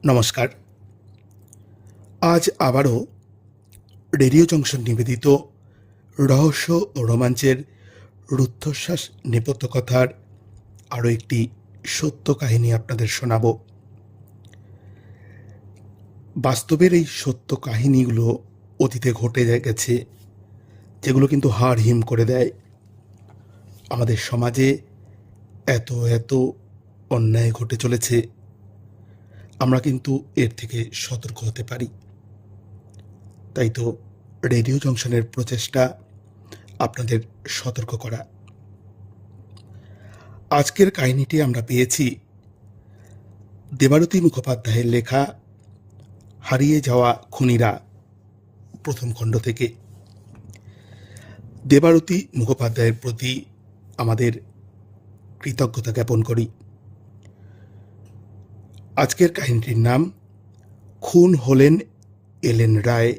নমস্কার। আজ আবারও রেডিও জংশন নিবেদিত রহস্য ও রোমাঞ্চের রুদ্ধশ্বাস নেপথ্য কথার আরও একটি সত্য কাহিনী আপনাদের শোনাব। বাস্তবের এই সত্য কাহিনীগুলো অতীতে ঘটে গেছে, যেগুলো কিন্তু হাড় হিম করে দেয়। আমাদের সমাজে এত এত অন্যায় ঘটে চলেছে, আমরা কিন্তু এর থেকে সতর্ক হতে পারি। তাই তো রেডিও জংশনের প্রচেষ্টা আপনাদের সতর্ক করা। আজকের কাহিনীটি আমরা পেয়েছি দেবারতী মুখোপাধ্যায়ের লেখা হারিয়ে যাওয়া খুনিরা প্রথম খণ্ড থেকে। দেবারতী মুখোপাধ্যায়ের প্রতি আমাদের কৃতজ্ঞতা জ্ঞাপন করি। আজকের কাহিনীটির নাম খুন হলেন এলেন রায়।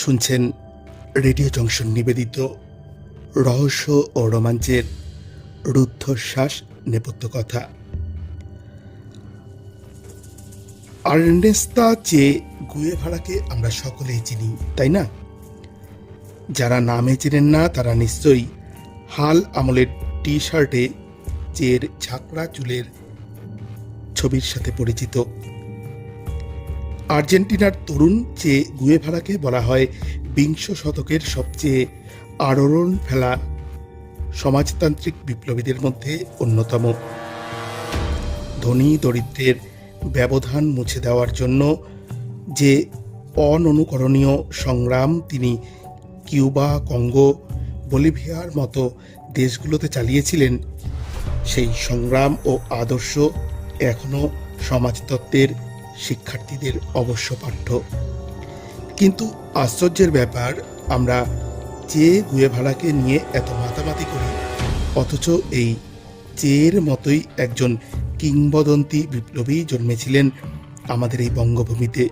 শুনছেন রেডিও জংশন নিবেদিত রহস্য ও রোমাঞ্চের রুদ্ধশ্বাস নেপথ্য কথা। আর্নেস্তা চে গুয়েভারাকে আমরা সকলেই চিনি, তাই না? যারা নামে চেনেন না তারা নিশ্চয়ই হাল আমলের টি শার্টে চের ঝাঁকড়া চুলের ছবির সাথে পরিচিত। আর্জেন্টিনার তরুণ চে গুয়েভারাকে বলা হয় বিংশ শতকের সবচেয়ে আলোড়ন ফেলা সমাজতান্ত্রিক বিপ্লবীদের মধ্যে অন্যতম। ধনী দরিদ্রের ব্যবধান মুছে দেওয়ার জন্য যে অননুকরণীয় সংগ্রাম তিনি কিউবা, কঙ্গো, বলিভিয়ার মতো দেশগুলোতে চালিয়েছিলেন, সেই সংগ্রাম ও আদর্শ এখনও সমাজতত্ত্বের শিক্ষার্থীদের অবশ্য পাঠ্য। কিন্তু আশ্চর্যের ব্যাপার, আমরা চে গুয়েভারাকে নিয়ে এত মাতামাতি করি, অথচ এই চের মতোই একজন কিংবদন্তি বিপ্লবী জন্মেছিলেন আমাদের এই বঙ্গভূমিতে।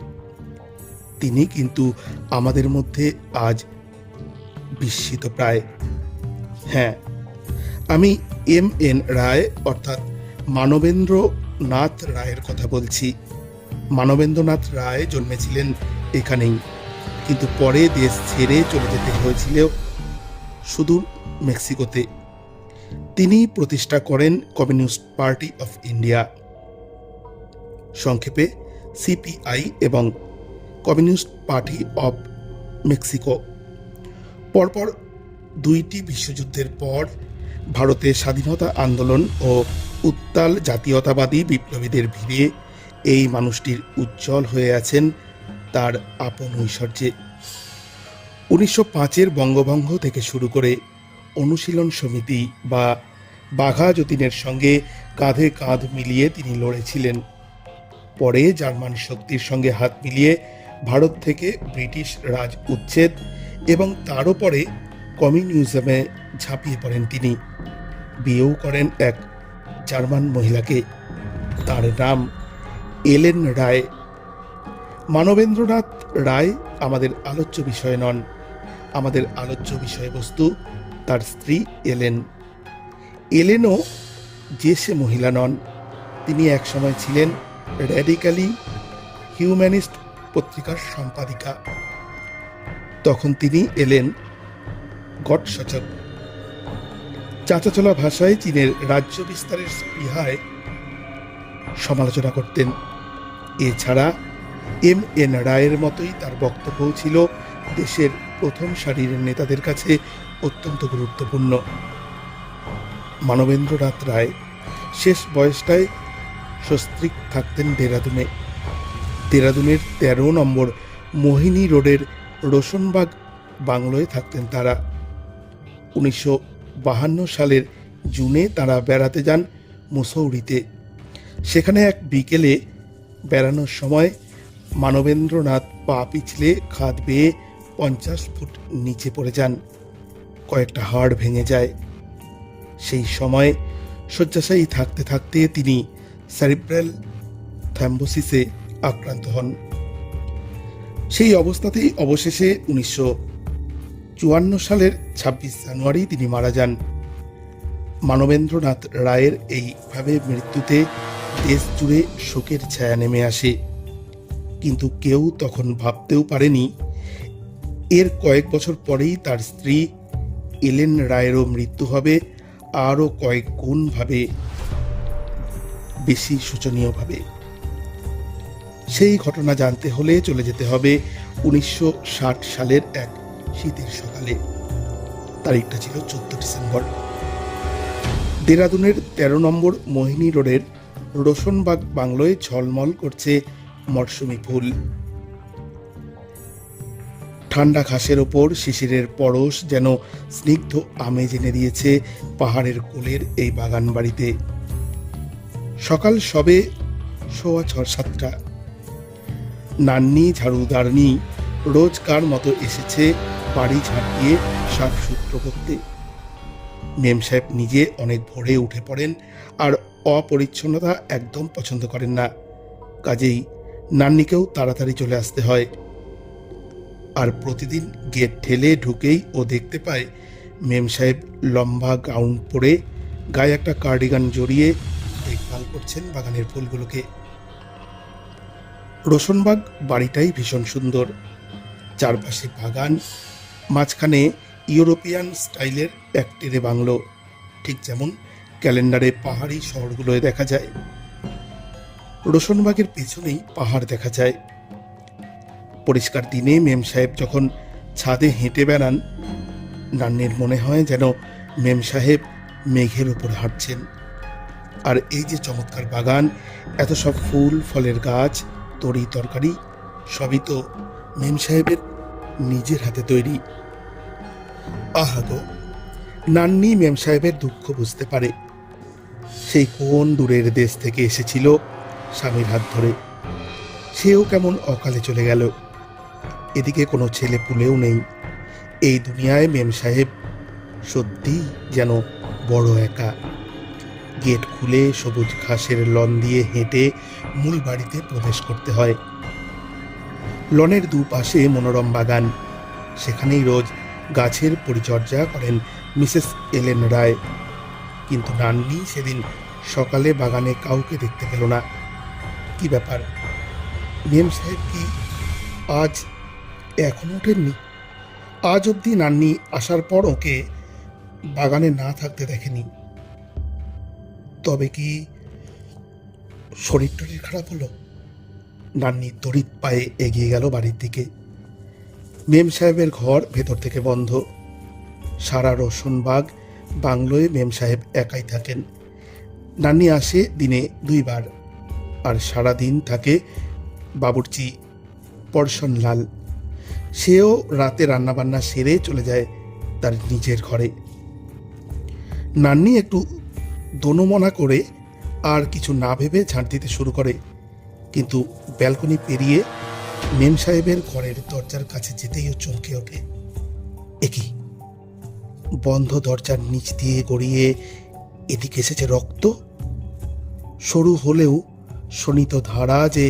তিনি কিন্তু আমাদের মধ্যে আজ বিস্মিত প্রায়। হ্যাঁ, আমি এম.এন. রায় অর্থাৎ মানবেন্দ্রনাথ রায়ের কথা বলছি। মানবেন্দ্রনাথ রায় জন্মেছিলেন এখানেই, কিন্তু পরে দেশ ছেড়ে চলে যেতে হয়েছিল সুদূর মেক্সিকোতে। তিনি প্রতিষ্ঠা করেন কমিউনিস্ট পার্টি অফ ইন্ডিয়া, সংক্ষেপে সিপিআই, এবং কমিউনিস্ট পার্টি অফ মেক্সিকো। পরপর দুইটি বিশ্বযুদ্ধের পর ভারতে স্বাধীনতা আন্দোলন ও উত্তাল জাতীয়তাবাদী বিপ্লবীদের ভিড়ে এই মানুষটির উজ্জ্বল হয়ে আছেন তার আপন ঐশ্বর্যে। 1905-এর বঙ্গভঙ্গ থেকে শুরু করে অনুশীলন সমিতি বা বাঘা যতীনের সঙ্গে কাঁধে কাঁধ মিলিয়ে তিনি লড়েছিলেন। পরে জার্মান শক্তির সঙ্গে হাত মিলিয়ে ভারত থেকে ব্রিটিশ রাজ উচ্ছেদ এবং তারও পরে কমিউনিজমে ঝাঁপিয়ে পড়েন তিনি। বিয়েও করেন এক জার্মান মহিলাকে, তার নাম এলেন রায়। মানবেন্দ্রনাথ রায় আমাদের আলোচ্য বিষয় নন, আমাদের আলোচ্য বিষয়বস্তু তার স্ত্রী এলেন। এলেনও যে সে মহিলা নন, তিনি একসময় ছিলেন র্যাডিক্যালি হিউম্যানিস্ট পত্রিকার সম্পাদিকা। তখন তিনি এলেন গডসচক। চাঁচাচলা ভাষায় চীনের রাজ্য বিস্তারের স্পৃহায় সমালোচনা করতেন। এছাড়া এম.এন. রায়ের মতোই তার বক্তব্য ছিল দেশের প্রথম সারির নেতাদের কাছে অত্যন্ত গুরুত্বপূর্ণ। মানবেন্দ্রনাথ রায় শেষ বয়সটায় সস্ত্রীক থাকতেন দেরাদুনে। দেরাদুনের 13 নম্বর মোহিনী রোডের রোশনবাগ বাংলোয় থাকতেন তারা। 1952 সালের জুনে তারা বেড়াতে যান মুসৌরিতে। সেখানে এক বিকেলে বেড়ানোর সময় মানবেন্দ্রনাথ পা পিছলে খাদ বেয়ে 50 ফুট নিচে পড়ে যান। কয়েকটা হাড় ভেঙে যায়। সেই সময় শয্যাশায়ী থাকতে থাকতে তিনি সেরিব্রাল থ্রম্বোসিসে আক্রান্ত হন। সেই অবস্থাতেই অবশেষে 1954 সালের 26 জানুয়ারি তিনি মারা যান। মানবেন্দ্রনাথ রায়ের এইভাবে মৃত্যুতে দেশ জুড়ে শোকের ছায়া নেমে আসে। কিন্তু কেউ তখন ভাবতেও পারেনি এর কয়েক বছর পরেই তার স্ত্রী এলেন রায়েরও মৃত্যু হবে আরও কয়েক গুণ ভাবে বেশি শোচনীয়ভাবে। সেই ঘটনা জানতে হলে চলে যেতে হবে 1960 সালের এক শীতের সকালে। তারিখটা ছিল 14 ডিসেম্বর। দেরাদুনের 13 নম্বর মোহিনী রোডের রোশনবাগ বাংলোয় ঝলমল করছে মরশুমি ফুল। ঠান্ডা ঘাসের ওপর শিশিরের পরশ যেন স্নিগ্ধ আমেজ এনে দিয়েছে পাহাড়ের কোলের এই বাগান বাড়িতে। সকাল সবে 6:15। নান্নি ঝাড়ুদারনি রোজকার মতো এসেছে বাড়ি ঝাঁটিয়ে সাফসুত্র করতে। মেম সাহেব নিজে অনেক ভোরে উঠে পড়েন আর অপরিচ্ছন্নতা একদম পছন্দ করেন না। কাজেই নান্নিকেও তাড়াতাড়ি চলে আসতে হয়। আর প্রতিদিন গেট ঠেলে ঢুকেই ও দেখতে পায় মেম সাহেব লম্বা গাউন পরে গায়ে একটা কার্ডিগান জড়িয়ে দেখভাল করছেন বাগানের ফুলগুলোকে। রোশনবাগ বাড়িটাই ভীষণ সুন্দর। চারপাশে বাগান, মাঝখানে ইউরোপিয়ান স্টাইলের এক টেরে বাংলো, ঠিক যেমন ক্যালেন্ডারে পাহাড়ি শহরগুলোয় দেখা যায়। রোশনবাগের পেছনেই পাহাড় দেখা যায়। পরিষ্কার দিনে মেম সাহেব যখন ছাদে হেঁটে বেড়ান, নান্নির মনে হয় যেন মেম সাহেব মেঘের উপর হাঁটছেন। আর এই যে চমৎকার বাগান, এত সব ফুল ফলের গাছ, তরি তরকারি, সবই তো মেম সাহেবের নিজের হাতে তৈরি। আহা গো, নান্নি মেম সাহেবের দুঃখ বুঝতে পারে। সেই কোন দূরের দেশ থেকে এসেছিল স্বামীর হাত ধরে, সেও কেমন অকালে চলে গেল। এদিকে কোনো ছেলে পুলেও নেই। এই দুনিয়ায় মেম সাহেব সত্যি যেন বড় একা। গেট খুলে সবুজ ঘাসের লন দিয়ে হেঁটে মূল বাড়িতে প্রবেশ করতে হয়। লনের দুপাশে মনোরম বাগান, সেখানেই রোজ গাছের পরিচর্যা করেন মিসেস এলেন রায়। কিন্তু নান্নি সেদিন সকালে বাগানে কাউকে দেখতে পেল না। কি ব্যাপার, মেম সাহেব কি আজ এখনো ওঠেননি? আজ অবধি নান্নি আসার পর ওকে বাগানে না থাকতে দেখেনি। তবে কি শরীর টরীর খারাপ হলো? নান্নি তড়িৎ পায়ে এগিয়ে গেল বাড়ির দিকে। মেম সাহেবের ঘর ভেতর থেকে বন্ধ। সারা রোশনবাগ বাংলোয় মেম সাহেব একাই থাকেন। নান্নি আসে দিনে 2 বার, আর সারা দিন থাকে বাবুর্চি পরশনলাল। সেও রাতে রান্নাবান্না সেরে চলে যায় তার নিজের ঘরে। নান্নি একটু দোনমনা করে আর কিছু না ভেবে ঝাঁট দিতে শুরু করে, কিন্তু ব্যালকনি পেরিয়ে মেম সাহেবের ঘরের দরজার কাছে যেতেই ও চমকে ওঠে। একই বন্ধ দরজার নিচ দিয়ে গড়িয়ে এদিকে এসেছে রক্ত। সরু হলেও শোণিত ধারা যে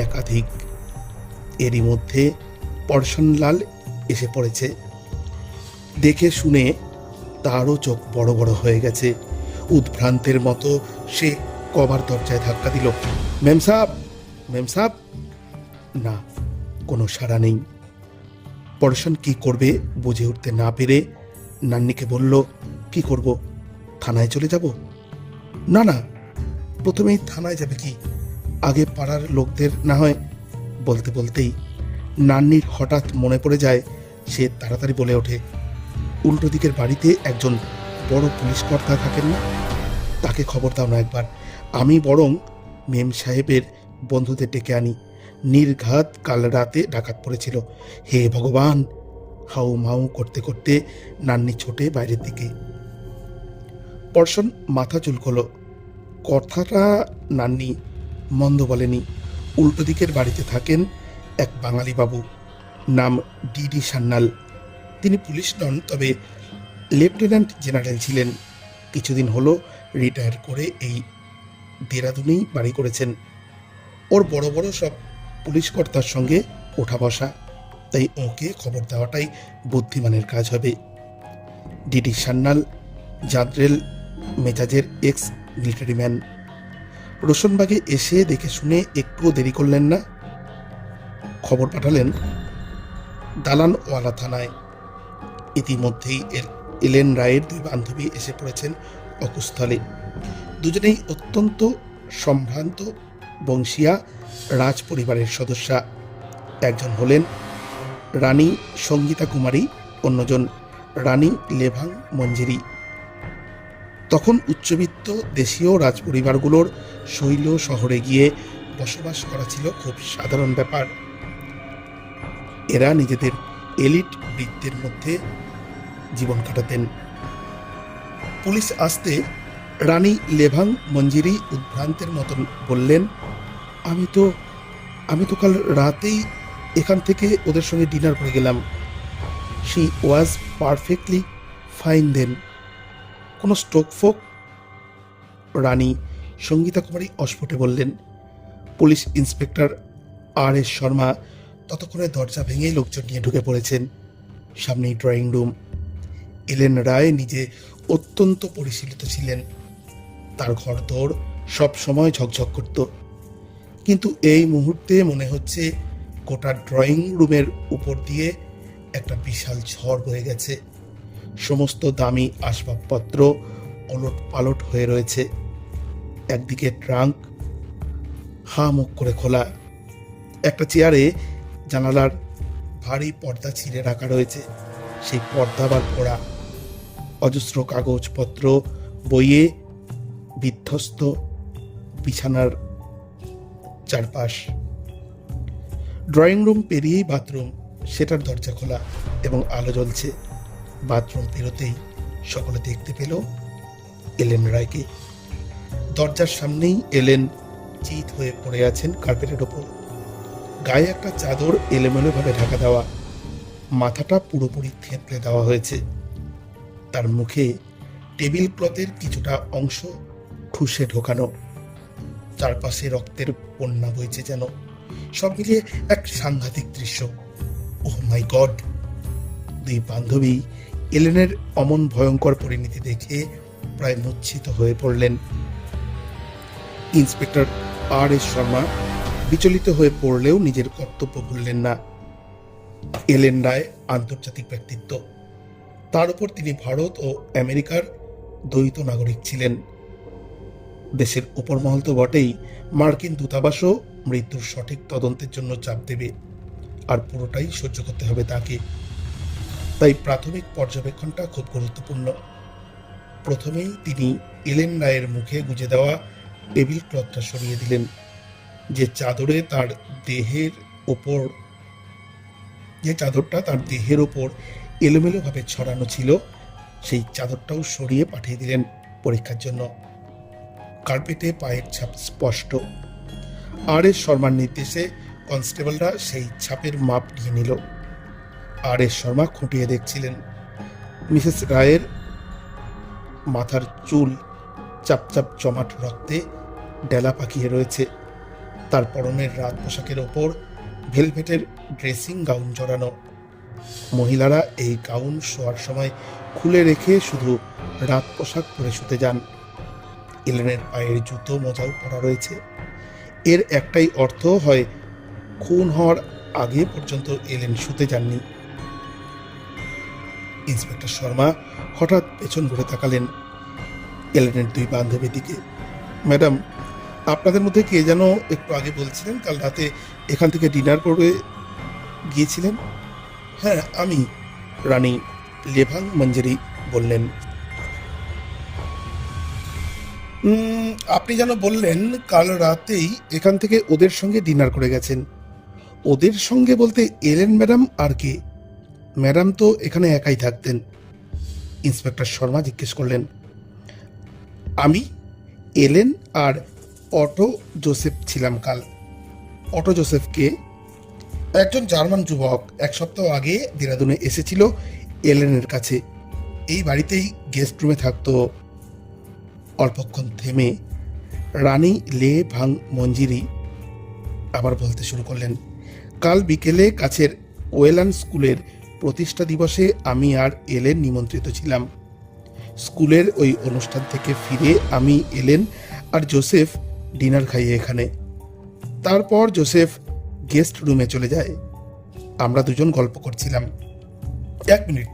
একাধিক। এরই মধ্যে পরশনলাল এসে পড়েছে। দেখে শুনে তারও চোখ বড় বড় হয়ে গেছে। উদ্ভ্রান্তের মতো সে কবার দরজায় ধাক্কা দিল। মেম সাহেব, মেম সাহেব। না, কোনো সাড়া নেই। পরশন কি করবে বুঝে উঠতে না পেরে নান্নিকে বলল, কি করব, থানায় চলে যাব? না না, প্রথমেই থানায় যাবে কি, আগে পাড়ার লোকদের না হয়। বলতে বলতেই নান্নির হঠাৎ মনে পড়ে যায়। সে তাড়াতাড়ি বলে ওঠে, উল্টো দিকের বাড়িতে একজন বড় পুলিশ কর্তা থাকেন না, তাকে খবর দাও না একবার। আমি বরং মেম সাহেবের বন্ধুদের ডেকে আনি। নির্ঘাত কাল রাতে ডাকাত পড়েছিল। হে ভগবান! হাউ মাউ করতে করতে নান্নি ছোটে বাইরের দিকে। পরশন মাথা চুলকলো। কথাটা নান্নি মন্দ বলেনি। উল্টো দিকের বাড়িতে থাকেন এক বাঙালি বাবু, নাম ডিডি সান্যাল। তিনি পুলিশ নন, তবে লেফটেন্যান্ট জেনারেল ছিলেন। কিছুদিন হলো রিটায়ার করে এই দেরাদুনেই বাড়ি করেছেন। ওর বড় বড় সব পুলিশ কর্তার সঙ্গে ওঠা বসা, তাই ওকে খবর দেওয়াটাই বুদ্ধিমানের কাজ হবে। ডিডি সান্যাল জাদ্রেল মেজাজের এক্স মিলিটারি ম্যান। রোশনবাগে এসে দেখে শুনে একটুও দেরি করলেন না। খবর পাঠালেন দালানওয়ালা থানায়। ইতিমধ্যেই এলেন রায়ের দুই বান্ধবী এসে পড়েছেন অকুস্থলে। দুজনেই অত্যন্ত সম্ভ্রান্ত বংশীয়া রাজ পরিবারের সদস্যা। একজন হলেন রানী সঙ্গীতা কুমারী, অন্যজন রানী লেভাং মঞ্জিরি। তখন উচ্চবিত্ত দেশীয় রাজপরিবারগুলোর শৈল শহরে গিয়ে বসবাস করা ছিল খুব সাধারণ ব্যাপার। এরা নিজেদের এলিট বৃত্তের মধ্যে জীবন কাটাতেন। পুলিশ আসতে রানী লেভাং মঞ্জিরি উদ্ভ্রান্তের মতন বললেন, আমি তো কাল রাতেই এখান থেকে ওদের সঙ্গে ডিনার করে গেলাম। She was perfectly fine then. কোনো স্ট্রোক ফোক? রানী সঙ্গীতা কুমারী অস্ফুটে বললেন। Police inspector আর.এস. শর্মা ততক্ষণে দরজা ভেঙে লোকজন নিয়ে ঢুকে পড়েছেন। সামনেই ড্রয়িং রুম। এলেন রায় নিজে অত্যন্ত পরিশীলিত ছিলেন। তার ঘরদোর সব সময় ঝকঝক করত, কিন্তু এই মুহূর্তে মনে হচ্ছে গোটা ড্রয়িং রুমের উপর দিয়ে একটা বিশাল ঝড় বয়ে গেছে। সমস্ত দামি আসবাবপত্র ওলট পালট হয়ে রয়েছে। একদিকে ট্রাঙ্ক হা মুখ করে খোলা, একটা চেয়ারে জানালার ভারী পর্দা ছিঁড়ে রাখা রয়েছে, সেই পর্দা আবার পড়া। অজস্র কাগজপত্র বইয়ে বিধ্বস্ত বিছানার চারপাশ। ড্রয়িং রুম পেরিয়েই বাথরুম, সেটার দরজা খোলা এবং আলো জ্বলছে। বাথরুম পেরোতেই সকলে দেখতে পেল এলেন রায়কে। দরজার সামনেই এলেন চিত হয়ে পড়ে আছেন কার্পেটের ওপর। গায়ে একটা চাদর এলোমেলোভাবে ঢাকা দেওয়া, মাথাটা পুরোপুরি থেঁতলে দেওয়া হয়েছে। তার মুখে টেবিল ক্লথের কিছুটা অংশ ঠুসে ঢোকানো। চারপাশে রক্তের বন্যা বইছে যেন। সব মিলিয়ে এক সাংঘাতিক দৃশ্য। ওহ মাই গড! দুই বান্ধবী এলেনের অমন ভয়ঙ্কর পরিণতি দেখে প্রায় মূর্ছিত হয়ে পড়লেন। ইন্সপেক্টর আর.এস. শর্মা বিচলিত হয়ে পড়লেও নিজের কর্তব্য ভুললেন না। এলেন রায় আন্তর্জাতিক ব্যক্তিত্ব। তার উপর তিনি ভারত ও আমেরিকার দ্বৈত নাগরিক ছিলেন। দেশের উপরমহল তো বটেই, মার্কিন দূতাবাসও মৃত্যুর সঠিক তদন্তের জন্য চাপ দেবে, আর পুরোটাই সহ্য করতে হবে তাকে। তাই প্রাথমিক পর্যবেক্ষণটা খুব গুরুত্বপূর্ণ। প্রথমেই তিনি এলেন রায়ের মুখে গুজে দেওয়া টেবিল ক্লথটা সরিয়ে দিলেন। যে চাদরটা তার দেহের ওপর এলোমেলোভাবে ছড়ানো ছিল, সেই চাদরটাও সরিয়ে পাঠিয়ে দিলেন পরীক্ষার জন্য। কার্পেটে পায়ের ছাপ স্পষ্ট। আর.এস. শর্মার নির্দেশে কনস্টেবলরা সেই ছাপের মাপ নিয়ে নিল। আর.এস. শর্মা খুঁটিয়ে দেখছিলেন। মিসেস রায়ের মাথার চুল চাপচাপ জমাট রক্তে ডেলা পাকিয়ে রয়েছে। তার পরনের রাত পোশাকের ওপর ভেলভেটের ড্রেসিং গাউন জড়ানো। মহিলারা এই গাউন শোয়ার সময় খুলে রেখে শুধু রাত পোশাক পরে শুতে যান। এলেনের পায়ের জুতো মোজাও পরা রয়েছে। এর একটাই অর্থ, হয় খুন হওয়ার আগে পর্যন্ত এলেন শুতে যাননি। ইন্সপেক্টর শর্মা হঠাৎ পেছন ঘুরে তাকালেন এলেনের দুই বান্ধবীর দিকে। ম্যাডাম, আপনাদের মধ্যে কে যেন একটু আগে বলছিলেন কাল রাতে এখান থেকে ডিনার করে গিয়েছিলেন? হ্যাঁ, আমি, রানী লেভাং মঞ্জিরি বললেন। আপনি যেন বললেন কাল রাতেই এখান থেকে ওদের সঙ্গে ডিনার করে গেছেন। ওদের সঙ্গে বলতে এলেন ম্যাডাম আর কে? ম্যাডাম তো এখানে একাই থাকতেন। ইন্সপেক্টর শর্মা জিজ্ঞেস করলেন। আমি, এলেন আর অটো জোসেফ ছিলাম কাল। অটো জোসেফকে? একজন জার্মান যুবক 1 সপ্তাহ আগে দেরাদুনে এসেছিল এলেনের কাছে। এই বাড়িতেই গেস্ট রুমে থাকতো। অল্পক্ষণ থেমে রানী লে ভাং মঞ্জিরি আবার বলতে শুরু করলেন। কাল বিকেলে কাছের ওয়েলান স্কুলের প্রতিষ্ঠা দিবসে আমি আর এলেন নিমন্ত্রিত ছিলাম। স্কুলের ওই অনুষ্ঠান থেকে ফিরে আমি, এলেন আর জোসেফ ডিনার খাইয়ে এখানে। তারপর জোসেফ গেস্ট রুমে চলে যায়। আমরা দুজন গল্প করছিলাম। এক মিনিট।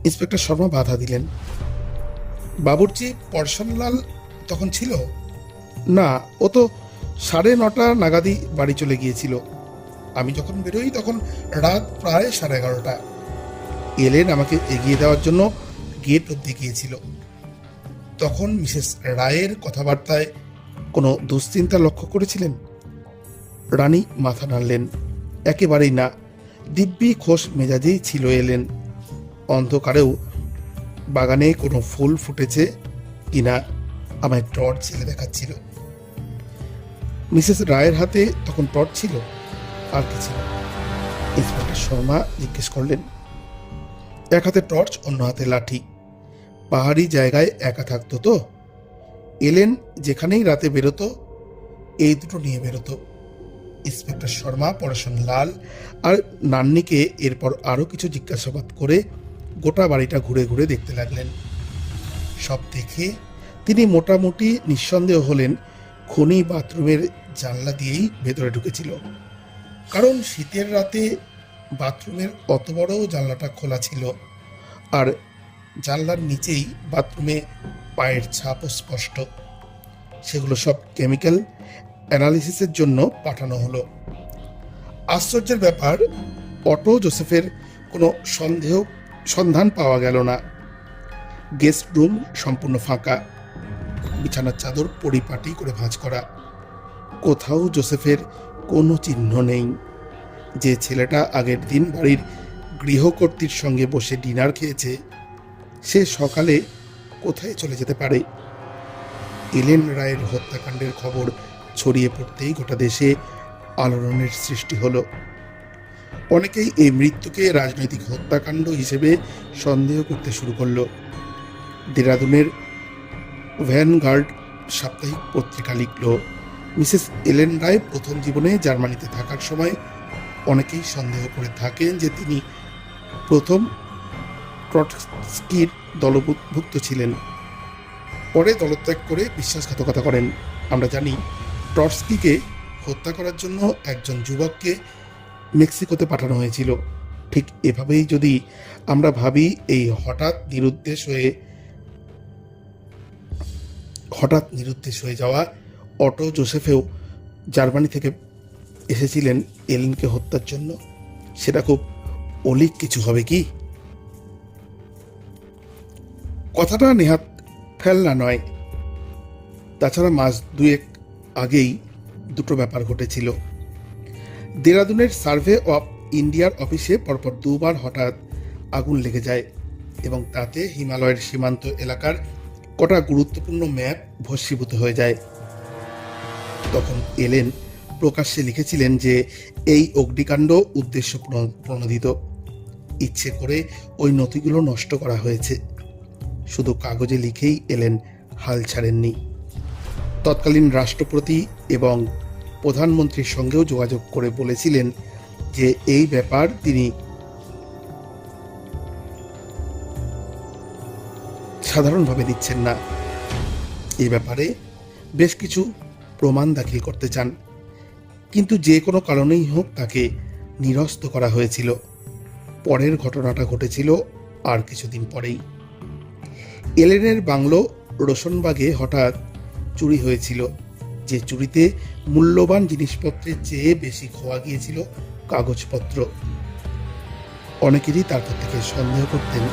ইন্সপেক্টর শর্মা বাধা দিলেন। বাবুর্চি পরশনলাল তখন ছিল? না, ও তো 9:30 নাগাদই বাড়ি চলে গিয়েছিল। আমি যখন বেরোই তখন রাত প্রায় 11:30। এলেন আমাকে এগিয়ে দেওয়ার জন্য গেট অব্দি গিয়েছিল। তখন মিসেস রায়ের কথাবার্তায় কোনো দুশ্চিন্তা লক্ষ্য করেছিলেন? রানী মাথা নাড়লেন। একেবারেই না, দিব্যি খোশ মেজাজেই ছিল এলেন। অন্ধকারেও বাগানে কোনো ফুল ফুটেছে কিনা আমায় টর্চ ছেলে দেখাচ্ছিল। মিসেস রায়ের হাতে তখন টর্চ ছিল? আর কি ছিল? ইন্সপেক্টর শর্মা জিজ্ঞেস করলেন। এক হাতে টর্চ, অন্য হাতে লাঠি। পাহাড়ি জায়গায় একা থাকতো তো। এলেন যেখানেই রাতে বেরোতো এই দুটো নিয়ে বেরোতো। ইন্সপেক্টর শর্মা পরেশলাল আর নান্নিকে এরপর আরো কিছু জিজ্ঞাসাবাদ করে গোটা বাড়িটা ঘুরে ঘুরে দেখতে লাগলেন। সব দেখে তিনি মোটামুটি নিঃসন্দেহ হলেন খনি বাথরুমের জানলা দিয়েই ভেতরে ঢুকেছিল। কারণ শীতের রাতে বাথরুমের অত বড় জানলাটা খোলা ছিল, আর জানলার নিচেই বাথরুমে পায়ের ছাপও স্পষ্ট। সেগুলো সব কেমিক্যাল অ্যানালিসিসের জন্য পাঠানো হলো। আশ্চর্যের ব্যাপার, অটো জোসেফের কোনো সন্ধান পাওয়া গেল না। গেস্ট রুম সম্পূর্ণ ফাঁকা, বিছানার চাদর পরিপাটি করে ভাঁজ করা। কোথাও জোসেফের কোনো চিহ্ন নেই। যে ছেলেটা আগের দিন বাড়ির গৃহকর্ত্রীর সঙ্গে বসে ডিনার খেয়েছে, সে সকালে কোথায় চলে যেতে পারে? এলেন রায়ের হত্যাকাণ্ডের খবর ছড়িয়ে পড়তেই গোটা দেশে আলোড়নের সৃষ্টি হলো। অনেকেই এই মৃত্যুকে রাজনৈতিক হত্যাকাণ্ড হিসেবে সন্দেহ করতে শুরু করলো। দেরাদুনের ভ্যানগার্ড সাপ্তাহিক পত্রিকা লিখল, মিসেস এলেন রায় প্রথম জীবনে জার্মানিতে থাকার সময় অনেকেই সন্দেহ করে থাকেন যে তিনি প্রথম ট্রটস্কির দলভুক্ত ছিলেন। পরে দলত্যাগ করে বিশ্বাসঘাতকতা করেন। আমরা জানি ট্রটস্কিকে হত্যা করার জন্য একজন যুবককে মেক্সিকোতে পাঠানো হয়েছিল। ঠিক এভাবেই যদি আমরা ভাবি, এই হঠাৎ নিরুদ্দেশ হয়ে যাওয়া অটো জোসেফেও জার্মানি থেকে এসেছিলেন এলেনকে হত্যার জন্য, সেটা খুব অলিক কিছু হবে কি? কথাটা নেহাত ফেলনা নয়। তাছাড়া মাস দুয়েক আগেই দুটো ব্যাপার ঘটেছিল। দেরাদুনের সার্ভে অফ ইন্ডিয়ার অফিসে পরপর দুবার হঠাৎ আগুন লেগে যায় এবং তাতে হিমালয়ের সীমান্ত এলাকার কটা গুরুত্বপূর্ণ ম্যাপ ভস্মীভূত হয়ে যায়। তখন এলেন প্রকাশ্যে লিখেছিলেন যে এই অগ্নিকাণ্ড উদ্দেশ্য প্রণোদিত। ইচ্ছে করে ওই নথিগুলো নষ্ট করা হয়েছে। শুধু কাগজে লিখেই এলেন হাল ছাড়েননি। তৎকালীন রাষ্ট্রপতি এবং প্রধানমন্ত্রীর সঙ্গেও যোগাযোগ করে বলেছিলেন যে এই ব্যাপার তিনি সাধারণভাবে দিচ্ছেন না। এই ব্যাপারে বেশ কিছু প্রমাণ দাখিল করতে চান, কিন্তু যে কোনো কারণেই হোক তাকে নিরস্ত করা হয়েছিল। পরের ঘটনাটা ঘটেছিল আর কিছুদিন পরেই। এলেনের বাংলো রোশনবাগে হঠাৎ চুরি হয়েছিল। যে চুরিতে মূল্যবান জিনিসপত্রের চেয়ে বেশি খোয়া গিয়েছিল কাগজপত্র। অনেকেরই তারপর থেকে সন্দেহ করতেন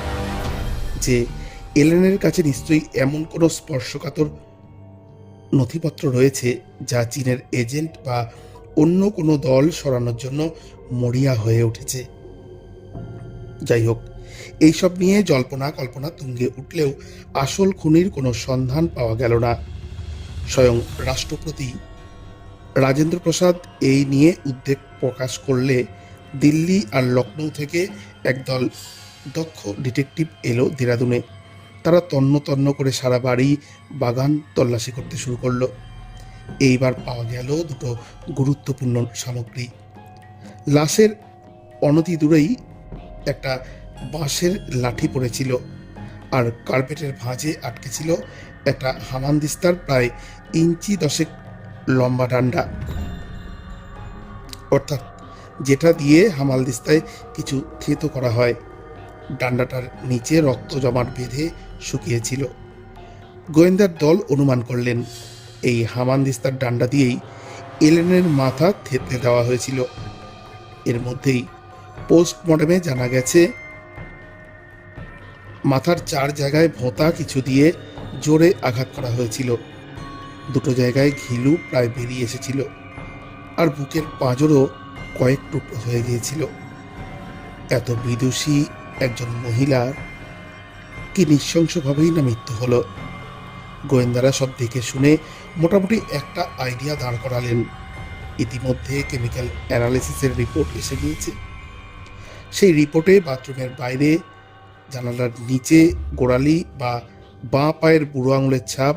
যে এলেনের কাছে নিশ্চয়ই এমন কোনো স্পর্শকাতর নথিপত্র রয়েছে যা চীনের এজেন্ট বা অন্য কোনো দল সরানোর জন্য মরিয়া হয়ে উঠেছে। যাই হোক, এইসব নিয়ে জল্পনা কল্পনা তুঙ্গে উঠলেও আসল খুনির কোনো সন্ধান পাওয়া গেল না। স্বয়ং রাষ্ট্রপতি রাজেন্দ্র প্রসাদ এই নিয়ে উদ্বেগ প্রকাশ করলে দিল্লি আর লখনৌ থেকে একদল দক্ষ ডিটেকটিভ এলো দেরাদুনে। তারা তন্ন তন্ন করে সারা বাড়ি বাগান তল্লাশি করতে শুরু করলো। এইবার পাওয়া গেল দুটো গুরুত্বপূর্ণ সামগ্রী। লাশের অনতি দূরেই একটা বাঁশের লাঠি পড়েছিল, আর কার্পেটের ভাঁজে আটকে ছিল একটা হামানদিস্তার প্রায় ইঞ্চি 10 লম্বা ডান্ডা, অর্থাৎ যেটা দিয়ে হামালদিস্তায় কিছু থেতো করা হয়। ডান্ডাটার নিচে রক্ত জমাট বেঁধে শুকিয়েছিল। গোয়েন্দার দল অনুমান করলেন এই হামানদিস্তার ডান্ডা দিয়েই এলেনের মাথা থেতলে দেওয়া হয়েছিল। এর মধ্যেই পোস্টমর্টমে জানা গেছে মাথার 4 জায়গায় ভোঁতা কিছু দিয়ে জোরে আঘাত করা হয়েছিল। 2 জায়গায় ঘিলু প্রায় বেরিয়ে এসেছিল, আর বুকের পাঁজরও কয়েক টুকরো হয়ে গিয়েছিল। এত বিদুষী একজন মহিলার কি নৃশংসভাবেই না মৃত্যু হলো। গোয়েন্দারা সব দেখে শুনে মোটামুটি একটা আইডিয়া দাঁড় করালেন। ইতিমধ্যে কেমিক্যাল অ্যানালিসিসের রিপোর্ট এসে গিয়েছে। সেই রিপোর্টে বাথরুমের বাইরে, জানালার নিচে গোড়ালি বা বাঁ পায়ের বুড়ো আঙুলের ছাপ,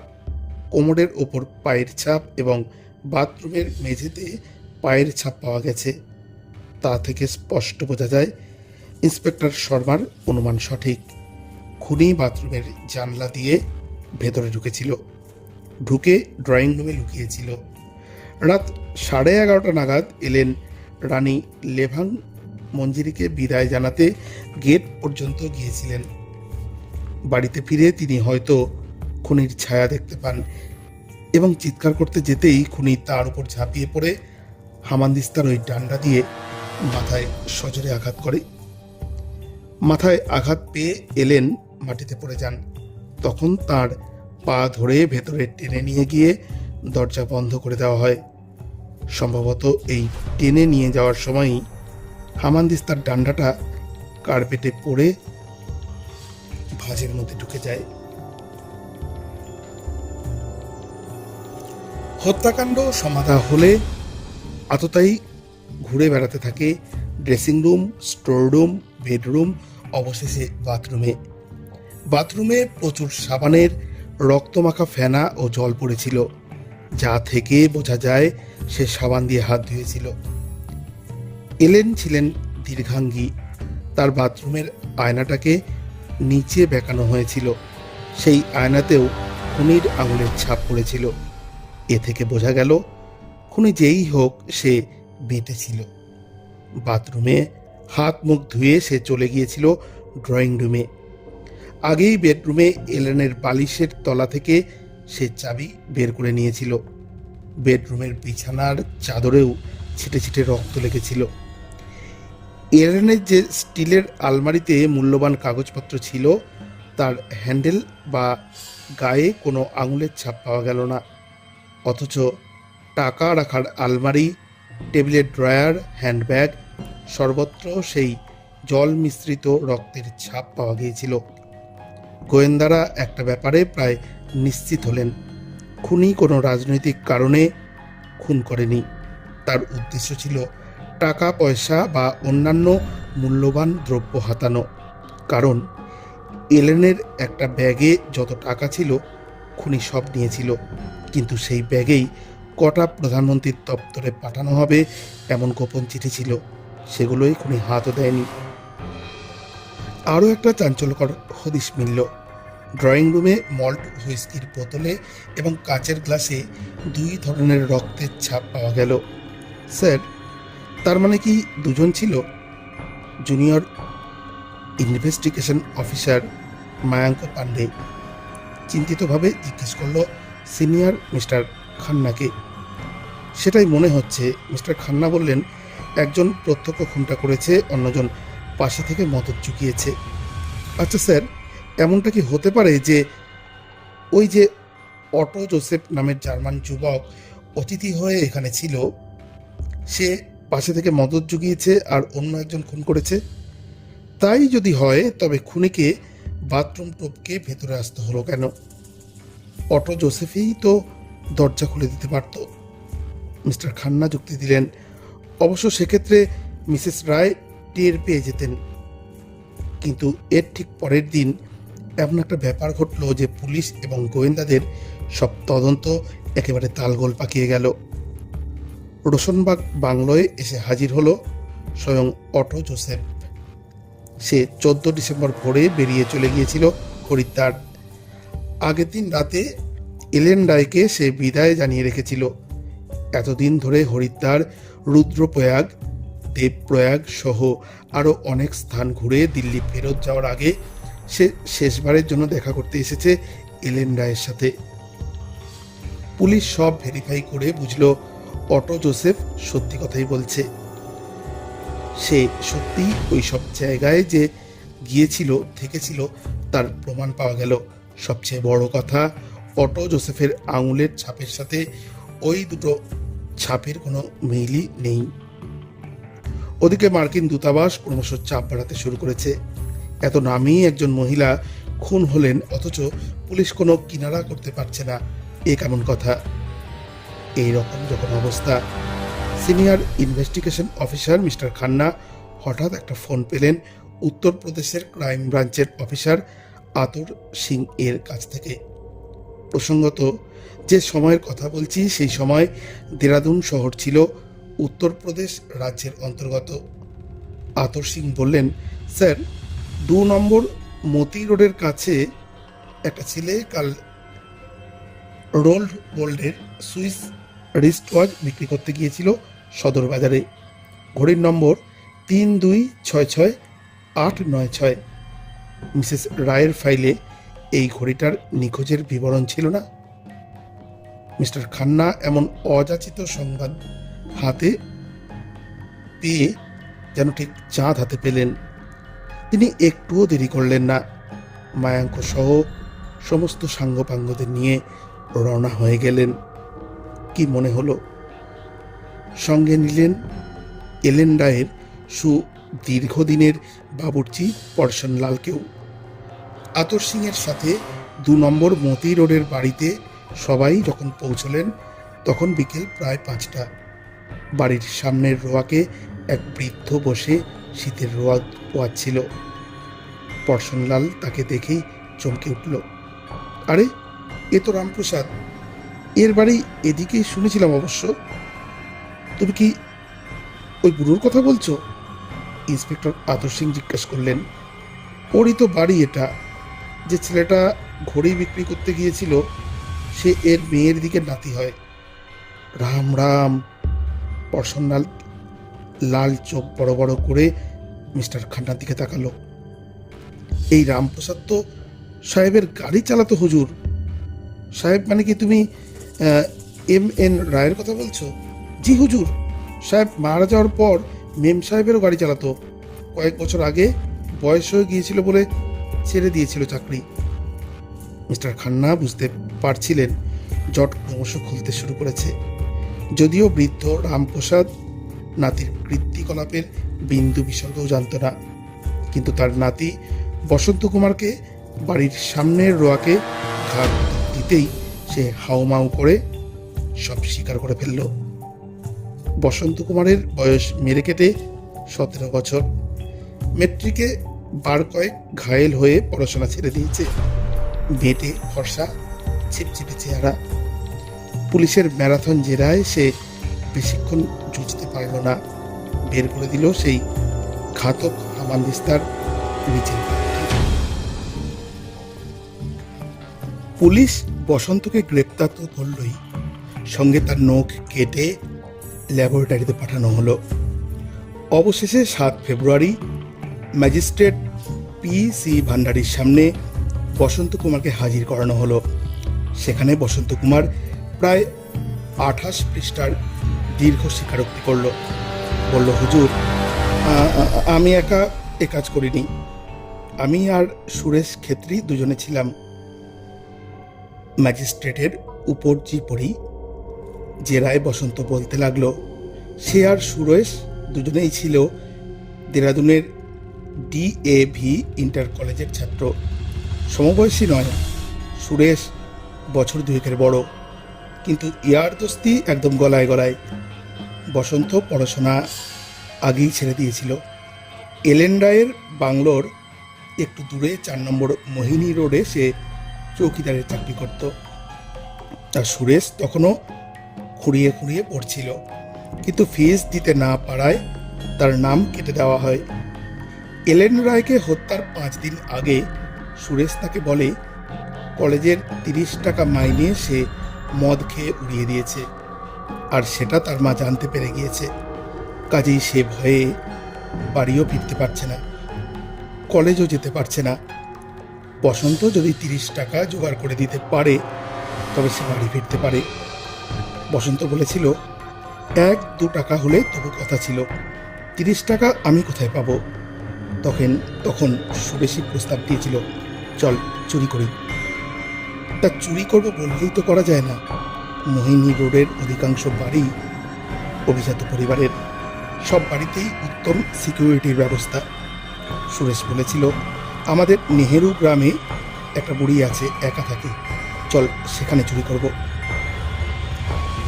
কোমরের ওপর পায়ের ছাপ এবং বাথরুমের মেঝেতে পায়ের ছাপ পাওয়া গেছে। তা থেকে স্পষ্ট বোঝা যায় ইন্সপেক্টর শর্মার অনুমান সঠিক। খুনি বাথরুমের জানলা দিয়ে ভেতরে ঢুকেছিল, ঢুকে ড্রয়িং রুমে লুকিয়েছিল। রাত 11:30 নাগাদ এলেন রানী লেভাং মঞ্জিরিকে বিদায় জানাতে গেট পর্যন্ত গিয়েছিলেন। বাড়িতে ফিরে তিনি হয়তো খুনির ছায়া দেখতে পান এবং চিৎকার করতে যেতেই খুনি তার উপর ঝাঁপিয়ে পড়ে হামানদিস্তার ওই ডান্ডা দিয়ে মাথায় সজোরে আঘাত করে। মাথায় আঘাত পেয়ে এলেন মাটিতে পড়ে যান। তখন তার পা ধরে ভেতরে টেনে নিয়ে গিয়ে দরজা বন্ধ করে দেওয়া হয়। সম্ভবত এই টেনে নিয়ে যাওয়ার সময়ই হামানদিস্তার ডান্ডাটা কার্পেটে পড়ে ভাঁজের মধ্যে ঢুকে যায়। হত্যাকাণ্ড সমাধা হলে আততায়ী ঘুরে বেড়াতে থাকে dressing room, store room, bedroom, অবশেষে বাথরুমে। বাথরুমে প্রচুর সাবানের রক্তমাখা ফেনা ও জল পড়েছিল, যা থেকে বোঝা যায় সে সাবান দিয়ে হাত ধুয়েছিল। এলেন ছিলেন দীর্ঘাঙ্গী। তার বাথরুমের আয়নাটাকে নিচে বেঁকানো হয়েছিল। সেই আয়নাতেও খুনির আঙুলের ছাপ পড়েছিল। এ থেকে বোঝা গেল খুনি যেই হোক সে বেঁটে ছিল। বাথরুমে হাত মুখ ধুয়ে সে চলে গিয়েছিল ড্রয়িং রুমে। আগেই বেডরুমে এলেনের বালিশের তলা থেকে সে চাবি বের করে নিয়েছিল। বেডরুমের বিছানার চাদরেও ছিটে ছিটে রক্ত লেগেছিল। এলেনের যে স্টিলের আলমারিতে মূল্যবান কাগজপত্র ছিল, তার হ্যান্ডেল বা গায়ে কোনো আঙুলের ছাপ পাওয়া গেল না। অথচ টাকা রাখার আলমারি, টেবিলের ড্রয়ার, হ্যান্ডব্যাগ, সর্বত্র সেই জল মিশ্রিত রক্তের ছাপ পাওয়া গিয়েছিল। গোয়েন্দারা একটা ব্যাপারে প্রায় নিশ্চিত হলেন, খুনি কোনো রাজনৈতিক কারণে খুন করেনি। তার উদ্দেশ্য ছিল টাকা পয়সা বা অন্যান্য মূল্যবান দ্রব্য হাতানো। কারণ এলেনের একটা ব্যাগে যত টাকা ছিল খুনি সব নিয়েছিল, কিন্তু সেই ব্যাগেই কটা প্রধানমন্ত্রীর দপ্তরে পাঠানো হবে এমন গোপন চিঠি ছিল, সেগুলোই খুনি হাতও দেয়নি। আরও একটা চাঞ্চল্যকর হদিশ মিলল। ড্রয়িং রুমে মল্ট হুইস্কির বোতলে এবং কাচের গ্লাসে 2 ধরনের রক্তের ছাপ পাওয়া গেল। স্যার, তার মানে কি দুজন ছিল? Junior investigation officer Mayank Pandey চিন্তিতভাবে জিজ্ঞেস করল সিনিয়র মিস্টার খান্নাকে। সেটাই মনে হচ্ছে, মিস্টার খান্না বললেন। একজন প্রত্যক্ষ খুনটা করেছে, অন্যজন পাশে থেকে মদত চুকিয়েছে। আচ্ছা স্যার, এমনটা কি হতে পারে যে ওই যে অটো জোসেফ নামের জার্মান যুবক অতিথি হয়ে এখানে ছিল, সে পাশে থেকে মদত জুগিয়েছে আর অন্য একজন খুন করেছে? তাই যদি হয়, তবে খুনিকে বাথরুম টপকে ভেতরে আসতে হলো কেন? অটো জোসেফই তো দরজা খুলে দিতে পারত। মিস্টার খান্না যুক্তি দিলেন। অবশ্য সেক্ষেত্রে মিসেস রায় টের পেয়ে যেতেন। কিন্তু এর ঠিক পরের দিন এমন একটা ব্যাপার ঘটল যে পুলিশ এবং গোয়েন্দাদের সব তদন্ত একেবারে তালগোল পাকিয়ে গেল। রোশনবাগ বাংলোয় এসে হাজির হলো স্বয়ং অটো জোসেফ। সে 14 ডিসেম্বর ভোরে বেরিয়ে চলে গিয়েছিল হরিদ্বার। আগের দিন রাতে এলেন রায়কে সে বিদায় জানিয়ে রেখেছিল। এতদিন ধরে হরিদ্বার, রুদ্রপ্রয়াগ, দেবপ্রয়াগ সহ আরও অনেক স্থান ঘুরে দিল্লি ফেরত যাওয়ার আগে সে শেষবারের জন্য দেখা করতে এসেছে এলেন রায়ের সাথে। পুলিশ সব ভেরিফাই করে বুঝল অটো জোসেফ সত্যি কথাই বলছে। সে সত্যি ওই সব জায়গায় যে গিয়েছিল, থেকেছিল, তার প্রমাণ পাওয়া গেল। সবচেয়ে বড় কথা, অটো জোসেফের আঙুলের ছাপের সাথে ওই দুটো ছাপের কোনো মিলই নেই। ওদিকে মার্কিন দূতাবাস ক্রমশ চাপ বাড়াতে শুরু করেছে। এত নামী একজন মহিলা খুন হলেন, অথচ পুলিশ কোনো কিনারা করতে পারছে না। এ কেমন কথা? এই রকম যখন অবস্থা, senior investigation officer mister Khanna হঠাৎ একটা ফোন পেলেন উত্তরপ্রদেশের ক্রাইম ব্রাঞ্চের অফিসার আতর সিং এর কাছ থেকে। প্রসঙ্গত, যে সময়ের কথা বলছি সেই সময় দেরাদুন শহর ছিল উত্তরপ্রদেশ রাজ্যের অন্তর্গত। আতর সিং বললেন, স্যার, 2 নম্বর মতি রোডের কাছে একটা ছেলে কাল রোল্ড গোল্ডের সুইস রিস্ট ওয়াচ বিক্রি করতে গিয়েছিল সদর বাজারে। ঘড়ির নম্বর 3266-896। মিসেস রায়ের ফাইলে এই ঘড়িটার নিখোঁজের বিবরণ ছিল না। মিস্টার খান্না এমন অযাচিত সংবাদ হাতে পেয়ে যেন ঠিক চাঁদ হাতে পেলেন। তিনি একটুও দেরি করলেন না। মায়াঙ্ক সহ সমস্ত সাঙ্গপাঙ্গদের নিয়ে রওনা হয়ে গেলেন। কি মনে হলো? সঙ্গে নিলেন এলেন রায়ের সুদীর্ঘদিনের বাবুর্চি পরশনলালকেও। আতর সিং এর সাথে 2 নম্বর মতি রোডের বাড়িতে সবাই যখন পৌঁছলেন তখন বিকেল প্রায় 5টা। বাড়ির সামনের রোয়াকে এক বৃদ্ধ বসে শীতের রোয়াদ পোয়াচ্ছিল। পরশনলাল তাকে দেখেই চমকে উঠল। আরে, এ তো রামপ্রসাদ, এর বাড়ি এদিকেই শুনেছিলাম অবশ্য। তুমি কি ওই বুড়োর কথা বলছো? ইন্সপেক্টর আতর সিং জিজ্ঞাসা করলেন। ওরই তো বাড়ি এটা। যে ছেলেটা ঘড়ি বিক্রি করতে গিয়েছিল সে এর মেয়ের দিকে নাতি হয়। রাম রাম। পরশনলাল লাল চোখ বড় বড় করে মিস্টার খান্নার দিকে তাকালো। এই রামপ্রসাদ তো সাহেবের গাড়ি চালাতো হুজুর। সাহেব মানে কি তুমি MN রায়ের কথা বলছো? জি হুজুর, সাহেব মারা যাওয়ার পর মেম সাহেবেরও গাড়ি চালাতো। কয়েক বছর আগে বয়স হয়ে গিয়েছিল বলে ছেড়ে দিয়েছিল চাকরি। মিস্টার খান্না বুঝতে পারছিলেন জট ক্রমশ খুলতে শুরু করেছে। যদিও বৃদ্ধ রামপ্রসাদ নাতির কৃত্তিকলাপের বিন্দু বিসর্গও জানত না, কিন্তু তার নাতি বসন্ত কুমারকে বাড়ির সামনের রোয়াকে ঘাট দিতেই সে হাউমাউ করে সব স্বীকার করে ফেলল। বসন্ত কুমারের বয়স মেরে কেটে 17 বছর। মেট্রিকে বার কয়েক ঘায়েল হয়ে পড়াশোনা ছেড়ে দিয়েছে। বেটে ফর্সা, ছিপছিপে চেহারা। পুলিশের ম্যারাথন জেরায় সে বেশিক্ষণ জুঝতে পারল না। বের করে দিল সেই ঘাতক হামানদিস্তার নিচের। পুলিশ বসন্তকে গ্রেপ্তার তো করলই, সঙ্গে তার নখ কেটে ল্যাবরেটরিতে পাঠানো হলো। অবশেষে 7 ফেব্রুয়ারি ম্যাজিস্ট্রেট PC ভান্ডারীর সামনে বসন্ত কুমারকে হাজির করানো হলো। সেখানে বসন্ত কুমার প্রায় 28 পৃষ্ঠার দীর্ঘ স্বীকারোক্তি করল। বলল, হুজুর, আমি একা এ কাজ করিনি। আমি আর সুরেশ ক্ষেত্রী দুজনে ছিলাম। ম্যাজিস্ট্রেটের উপর জি পড়ি। জেরায় বসন্ত বলতে লাগলো, সে আর সুরেশ দুজনেই ছিল দেরাদুনের DAV ইন্টার কলেজের ছাত্র। সমবয়সী নয়, সুরেশ বছর 2 বড়, কিন্তু ইয়ার দোস্তি একদম গলায় গলায়। বসন্ত পড়াশোনা আগেই ছেড়ে দিয়েছিল। এলেন রায়ের বাংলোর একটু দূরে 4 নম্বর মোহিনী রোডে সে চৌকিদারের চাকরি করত। আর সুরেশ তখনও খুঁড়িয়ে খুঁড়িয়ে পড়ছিল, কিন্তু ফিস দিতে না পারায় তার নাম কেটে দেওয়া হয়। এলেন রায়কে হত্যার 5 দিন আগে সুরেশ তাকে বলে, কলেজের 30 টাকা মাইনে সে মদ খেয়ে উড়িয়ে দিয়েছে, আর সেটা তার মা জানতে পেরে গিয়েছে। কাজেই সে ভয়ে বাড়িও ফিরতে পারছে না, কলেজও যেতে পারছে না। বসন্ত যদি 30 টাকা জোগাড় করে দিতে পারে তবে সে বাড়ি ফিরতে পারে। বসন্ত বলেছিল, 1-2 টাকা হলে তবু কথা ছিল, 30 টাকা আমি কোথায় পাবো? তখন সুরেশই প্রস্তাব দিয়েছিল, চল চুরি করি। তা চুরি করবো বললেই তো করা যায় না। মোহিনী রোডের অধিকাংশ বাড়ি অভিজাত পরিবারের, সব বাড়িতেই উত্তম সিকিউরিটির ব্যবস্থা। সুরেশ বলেছিল, আমাদের নেহেরু গ্রামে একটা বুড়ি আছে, একা থাকে, চল সেখানে চুরি করব।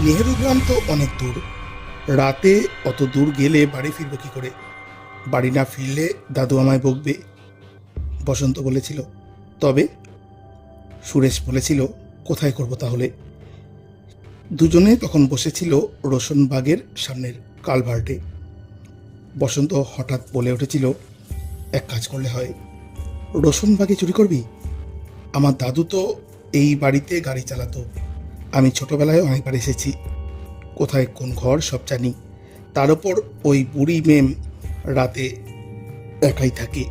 নেহেরু গ্রাম তো অনেক দূর, রাতে অত দূর গেলে বাড়ি ফিরবো কি করে? বাড়ি না ফিরলে দাদু আমায় বকবে। বসন্ত বলেছিল, তবে? সুরেশ বলেছিল, কোথায় করব তাহলে? দুজনে তখন বসেছিল রোশনবাগের সামনের কালভার্টে। বসন্ত হঠাৎ বলে উঠেছিল, এক কাজ করলে হয়। রোশনবাগে চুরি করবি? আমার দাদু তো এই বাড়িতে গাড়ি চালাতো, আমি ছোটবেলায় অনেকবার এসেছি, কোথায় কোন ঘর সব জানি। তার উপর ওই বুড়ি মেম রাতে একাই থাকে।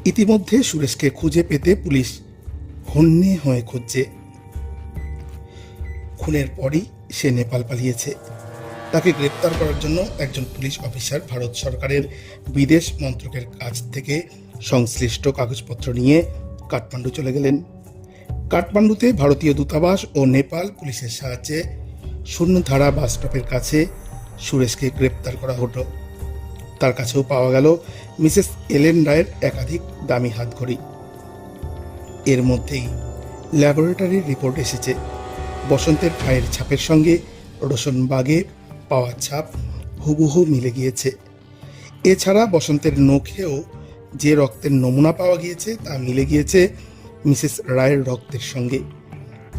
ইতিমধ্যে সুরেশকে খুঁজে পেতে পুলিশ হন্যে হয়ে খুঁজছে। খুনের পরই সে নেপাল পালিয়েছে। তাকে গ্রেপ্তার করার জন্য একজন পুলিশ অফিসার ভারত সরকারের বিদেশ মন্ত্রকের কাছ থেকে সংশ্লিষ্ট কাগজপত্র নিয়ে কাঠমান্ডু চলে গেলেন। কাঠমান্ডুতে ভারতীয় দূতাবাস ও নেপাল পুলিশের সাহায্যে শূন্যধারা বাস স্টপের কাছে সুরেশকে গ্রেপ্তার করা হলো। তার কাছেও পাওয়া গেল মিসেস এলেন রায়ের একাধিক দামি হাতঘড়ি। এর মধ্যেই ল্যাবরেটরির রিপোর্ট এসেছে, বসন্তের পায়ের ছাপের সঙ্গে রোশনবাগে পাওয়া ছাপ হুবহু মিলে গিয়েছে। এছাড়া বসন্তের নখেও যে রক্তের নমুনা পাওয়া গিয়েছে তা মিলে গিয়েছে মিসেস রায়ের রক্তের সঙ্গে।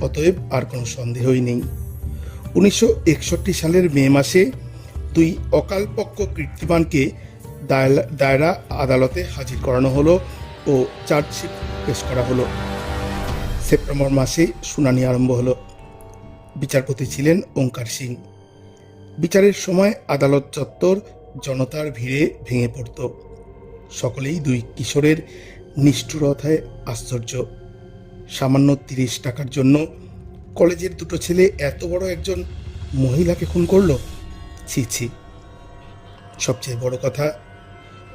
অতএব আর কোনো সন্দেহই নেই। 1961 সালের মে মাসে 2 অকালপক্ষ কীর্তিমানকে দায়রা আদালতে হাজির করানো হলো ও চার্জশিট পেশ করা হলো। সেপ্টেম্বর মাসে শুনানি আরম্ভ হলো। বিচারপতি ছিলেন ওঙ্কার সিং। বিচারের সময় আদালত চত্বর জনতার ভিড়ে ভেঙে পড়ত। সকলেই 2 কিশোরের নিষ্ঠুরতায় আশ্চর্য। সামান্য 30 টাকার জন্য কলেজের 2 ছেলে এত বড় একজন মহিলাকে খুন করল? ছি ছি। সবচেয়ে বড় কথা,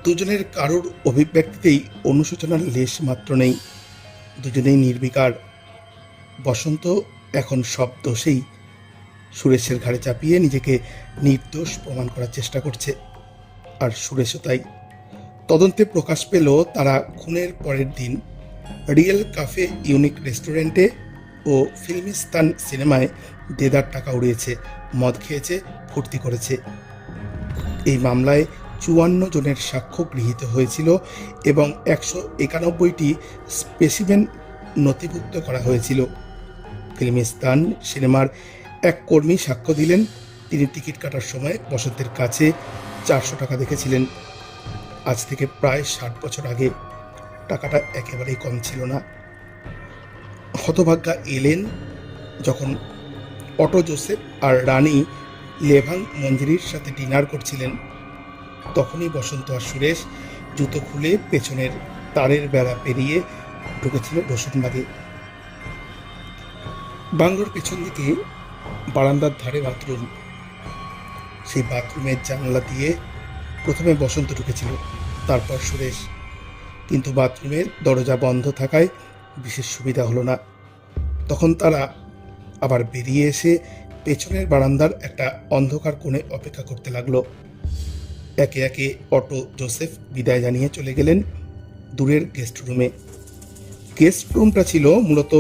দুজনের কারোর অভিব্যক্তিতেই অনুশোচনার লেশ মাত্র নেই। দুজনেই নির্বিকার। বসন্ত এখন সব দোষেই সুরেশের ঘাড়ে চাপিয়ে নিজেকে নির্দোষ প্রমাণ করার চেষ্টা করছে, আর সুরেশও তাই। তদন্তে প্রকাশ পেল তারা খুনের পরের দিন রিয়েল কাফে ইউনিক রেস্টুরেন্টে ও ফিল্মিস্তান সিনেমায় দেদার টাকা উড়িয়েছে, মদ খেয়েছে, ফুর্তি করেছে। এই মামলায় 54 জনের সাক্ষ্য গৃহীত হয়েছিল এবং 191টি স্পেসিমেন নথিভুক্ত করা হয়েছিল। ফিল্মিস্তান সিনেমার এক কর্মী সাক্ষ্য দিলেন, তিনি টিকিট কাটার সময় বসন্তের কাছে 400 টাকা দেখেছিলেন। আজ থেকে প্রায় 60 বছর আগে। টাকাটা একেবারেই কম ছিল না। হতভাগ্যা এলেন যখন অটো জোসেফ আর রানী লেভাং মঞ্জুরির সাথে ডিনার করছিলেন, তখনই বসন্ত আর সুরেশ জুতো খুলে পেছনের তারের বেড়া পেরিয়ে ঢুকেছিল রোশনবাগে। বাংলোর পেছন দিকে বারান্দার ধারে বাথরুম। সেই বাথরুমের জানলা দিয়ে প্রথমে বসন্ত ঢুকেছিল, তারপর সুরেশ। কিন্তু বাথরুমের দরজা বন্ধ থাকায় বিশেষ সুবিধা হলো না। তখন তারা আবার বেরিয়ে এসে পেছনের বারান্দার একটা অন্ধকার কোণে অপেক্ষা করতে লাগলো। একে একে অটো জোসেফ বিদায় জানিয়ে চলে গেলেন দূরের গেস্ট রুমে। গেস্ট রুমটা ছিল মূলত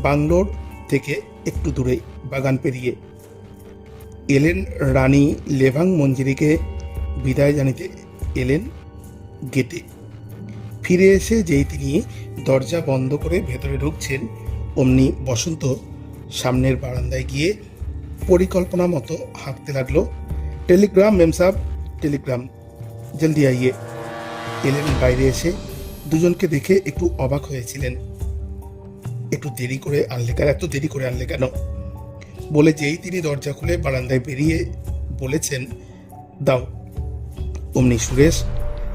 বাংলোর থেকে একটু দূরে, বাগান পেরিয়ে। এলেন রানী লেভাং মঞ্জিরিকে বিদায় জানিতে এলেন গেটে। ফিরে এসে যেই তিনি দরজা বন্ধ করে ভেতরে ঢুকছেন, অমনি বসন্ত সামনের বারান্দায় গিয়ে পরিকল্পনা মতো হাঁকতে লাগলো, টেলিগ্রাম মেম সাহেব, টেলিগ্রাম, জলদি আইয়ে। এলেন বাইরে এসে দুজনকে দেখে একটু অবাক হয়েছিলেন। একটু দেরি করে আনলে কেন, এত দেরি করে আনলে কেন বলে যেই তিনি দরজা খুলে বারান্দায় বেরিয়ে বলেছেন, দাও। অমনি সুরেশ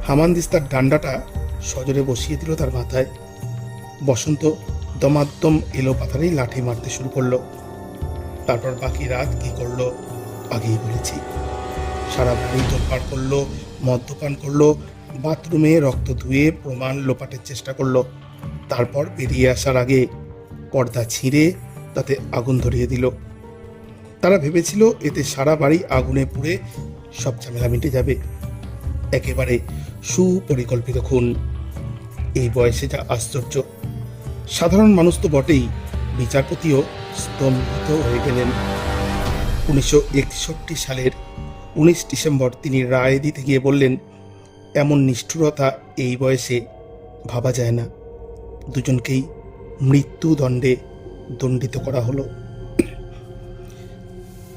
হামানদিস্তার ডান্ডাটা সজোরে বসিয়ে দিল তার মাথায়। বসন্ত দমাদ্দম এলো পাথারেই লাঠি মারতে শুরু করলো। তারপর বাকি রাত কি করলো আগেই বলেছি। সারা বাড়ি তোলপাড় করলো, মদ্যপান করলো, বাথরুমে রক্ত ধুয়ে প্রমাণ লোপাটের চেষ্টা করলো। তারপর বেরিয়ে আসার আগে পর্দা ছিঁড়ে তাতে আগুন ধরিয়ে দিল। তারা ভেবেছিল এতে সারা বাড়ি আগুনে পুড়ে সব ঝামেলা মিটে যাবে। একেবারে সুপরিকল্পিত খুন। এই বয়সে যা আশ্চর্য! সাধারণ মানুষ তো বটেই, বিচারপতিও স্তম্ভিত হয়ে গেলেন। 1961 সালের 19 ডিসেম্বর তিনি রায় দিতে গিয়ে বললেন, এমন নিষ্ঠুরতা এই বয়সে ভাবা যায় না। দুজনকেই মৃত্যুদণ্ডে দণ্ডিত করা হলো।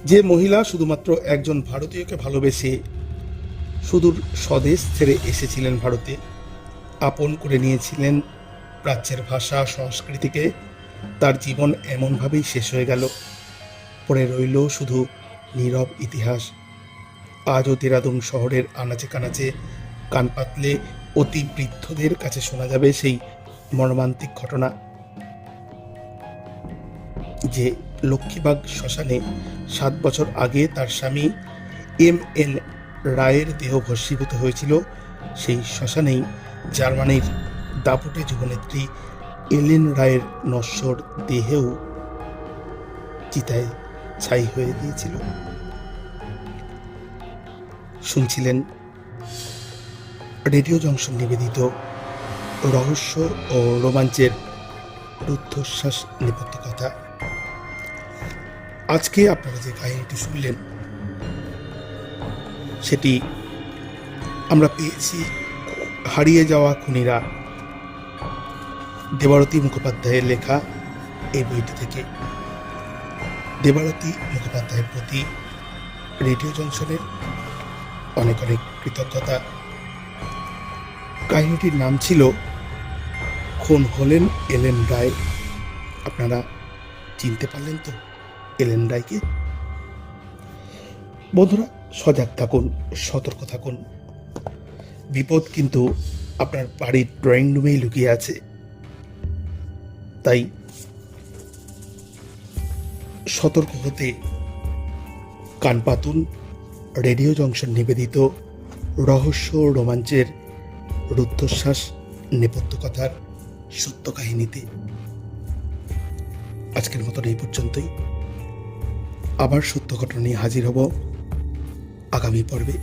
যে মহিলা শুধুমাত্র একজন ভারতীয়কে ভালোবেসে সুদূর স্বদেশ ছেড়ে এসেছিলেন ভারতে, আপন করে নিয়েছিলেন প্রাচ্যের ভাষা সংস্কৃতিকে, তার জীবন এমনভাবেই শেষ হয়ে গেল। পড়ে রইল শুধু নীরব ইতিহাস। আজও দেরাদুন শহরের আনাচে কানাচে কান পাতলে অতি বৃদ্ধদের কাছে শোনা যাবে সেই মর্মান্তিক ঘটনা, যে লক্ষ্মীবাগ শ্মশানে 7 বছর আগে তার স্বামী MN রায়ের দেহ ভস্মীভূত হয়েছিল। সেই শ্মশানেই জার্মানির দাপুটে যুবনেত্রী এলেন রায়ের নশ্বর দেহেও চিতায় ছাই হয়ে গিয়েছিল। শুনছিলেন রেডিও জংশন নিবেদিত রহস্য ও রোমাঞ্চের রুদ্ধশ্বাস নেপথ্য কথা। আজকে আপনারা যে কাহিনীটি শুনলেন সেটি আমরা পেয়েছি হারিয়ে যাওয়া খুনিরা দেবারতী মুখোপাধ্যায়ের লেখা এই বইটি থেকে। দেবারতী মুখোপাধ্যায়ের প্রতি রেডিও জংশনের অনেক অনেক কৃতজ্ঞতা। কাহিনীটির নাম ছিল খুন হলেন এলেন রায়। আপনারা চিনতে পারলেন তো এলেন রায়কে? বন্ধুরা, সজাগ থাকুন, সতর্ক থাকুন। বিপদ কিন্তু আপনার বাড়ির ড্রয়িং রুমেই লুকিয়ে আছে। তাই সতর্ক হতে কান পাতুন রেডিও জংশন নিবেদিত রহস্য রোমাঞ্চের রুদ্ধশ্বাস নেপথ্য কথার সত্য কাহিনীতে। আজকের মতন এই পর্যন্তই। আবার সত্য ঘটনা নিয়ে হাজির হব আগামী পর্বে।